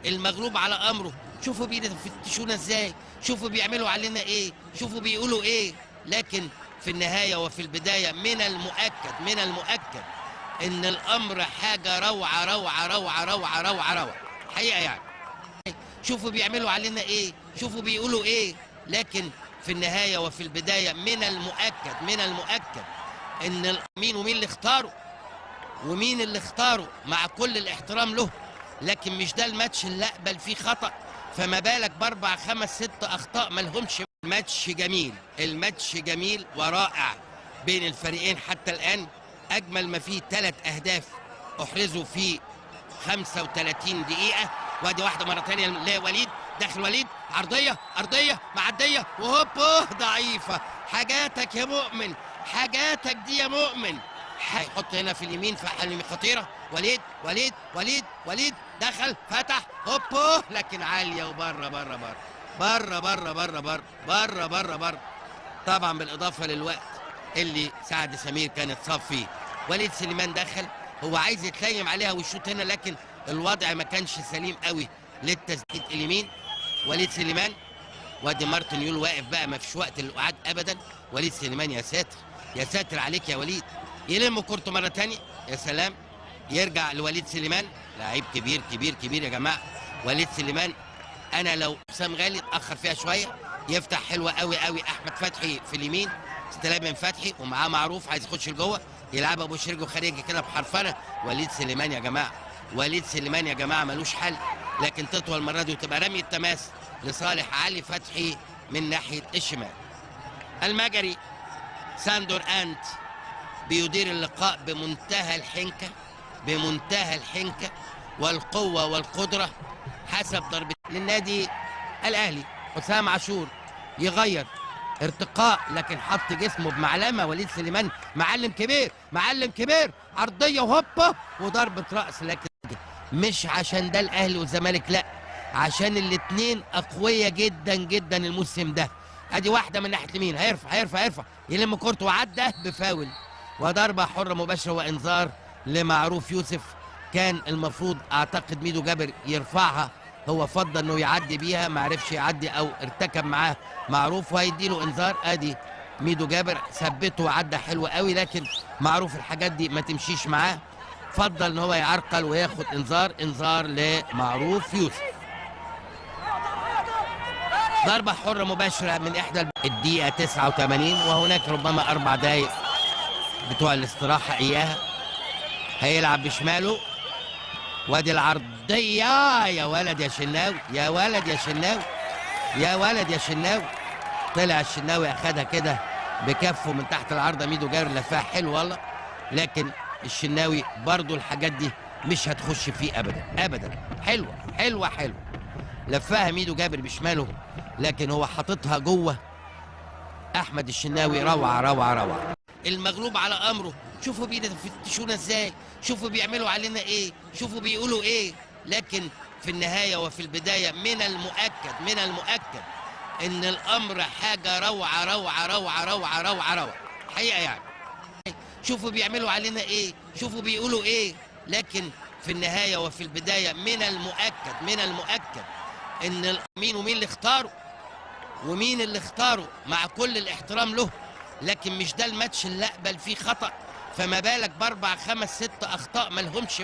المغلوب على امره. شوفوا بيفتشونا ازاي، شوفوا بيعملوا علينا ايه، شوفوا بيقولوا ايه. لكن في النهايه وفي البدايه من المؤكد ان الامر حاجه روعه روعه روعه روعه روعه روعه حقيقه يعني. شوفوا بيعملوا علينا ايه، شوفوا بيقولوا ايه. لكن في النهايه وفي البدايه من المؤكد ان مين ومين اللي اختاروا، ومين اللي اختاره مع كل الاحترام له. لكن مش ده الماتش اللي اقبل فيه خطأ، فما بالك باربع خمس ست اخطاء مالهمش. الماتش جميل ورائع بين الفريقين حتى الان. اجمل ما فيه 3 اهداف احرزوا في 35 دقيقة. وادي واحدة مرة تانية لوليد، داخل وليد، أرضية معدية وهوب ضعيفة. حاجاتك يا مؤمن، حاجاتك دي يا مؤمن. هيحط هنا في اليمين خطيرة. وليد دخل فتح هوب، لكن عالية وبره بره. طبعا بالإضافة للوقت اللي سعد سمير كان اتصاب فيه. وليد سليمان دخل، هو عايز يتليم عليها ويشوط هنا، لكن الوضع ما كانش سليم قوي للتسديد اليمين. وليد سليمان، وادي مارتن يول واقف بقى، ما فيش وقت للقعاد ابدا. وليد سليمان يا ساتر يا ساتر عليك يا وليد، يلم كورته مره ثانيه، يا سلام. يرجع لوليد سليمان، لعيب كبير يا جماعه. وليد سليمان، انا لو حسام غالي اتاخر فيها شويه يفتح حلوه قوي احمد فتحي في اليمين. استلام من فتحي ومعاه معروف عايز يخش لجوه، يلعبها بوش رجله خارجي كده بحرفنه. وليد سليمان يا جماعه ملوش حل. لكن تطول المره دي وتبقى رمي التماس لصالح علي فتحي من ناحيه الشمال. المجري ساندور انت بيدير اللقاء بمنتهى الحنكه والقوه والقدره حسب ضربة للنادي الاهلي. حسام عاشور يغير ارتقاء، لكن حط جسمه بمعلمه. وليد سليمان معلم كبير، عرضيه وهوبا وضربه راس. لكن مش عشان ده الاهلي والزمالك، لا، عشان الاثنين اقوياء جدا الموسم ده. ادي واحده من ناحيه اليمين، هيرفع يلم كورته وعدى بفاول وضربه حره مباشره وانذار لمعروف يوسف. كان المفروض اعتقد ميدو جابر يرفعها، هو فضل انه يعدي بيها، ما عرفش يعدي او ارتكب معاه معروف وهيديله انذار. ادي ميدو جابر ثبته وعدى حلو قوي، لكن معروف الحاجات دي ما تمشيش معاه، فضل ان هو يعرقل وياخد انذار لمعروف يوسف. ضربة حرة مباشرة من احدى الدقيقة 89، وهناك ربما 4 دقايق بتوع الاستراحة اياها. هيلعب بشماله، وادي العرضية، يا ولد يا شناوي. طلع الشناوي اخدها كده بكفه من تحت العارضة. ميدو جابر لفها حلو والله، لكن الشناوي برضو الحاجات دي مش هتخش فيه ابدا. حلوة لفها ميدو جابر بشماله، لكن هو حاططها جوه. احمد الشناوي روعة. المغلوب على امره. شوفوا بيفتشونا ازاي، شوفوا بيعملوا علينا ايه، شوفوا بيقولوا ايه. لكن في النهايه وفي البدايه من المؤكد ان الامر حاجه روعه حقيقه يعني. شوفوا بيعملوا علينا ايه، شوفوا بيقولوا ايه. لكن في النهايه وفي البدايه من المؤكد ان مين ومين اللي اختاره مع كل الاحترام له. لكن مش ده الماتش اللي اقبل فيه خطأ، فما بالك باربع خمس ست اخطاء مالهمش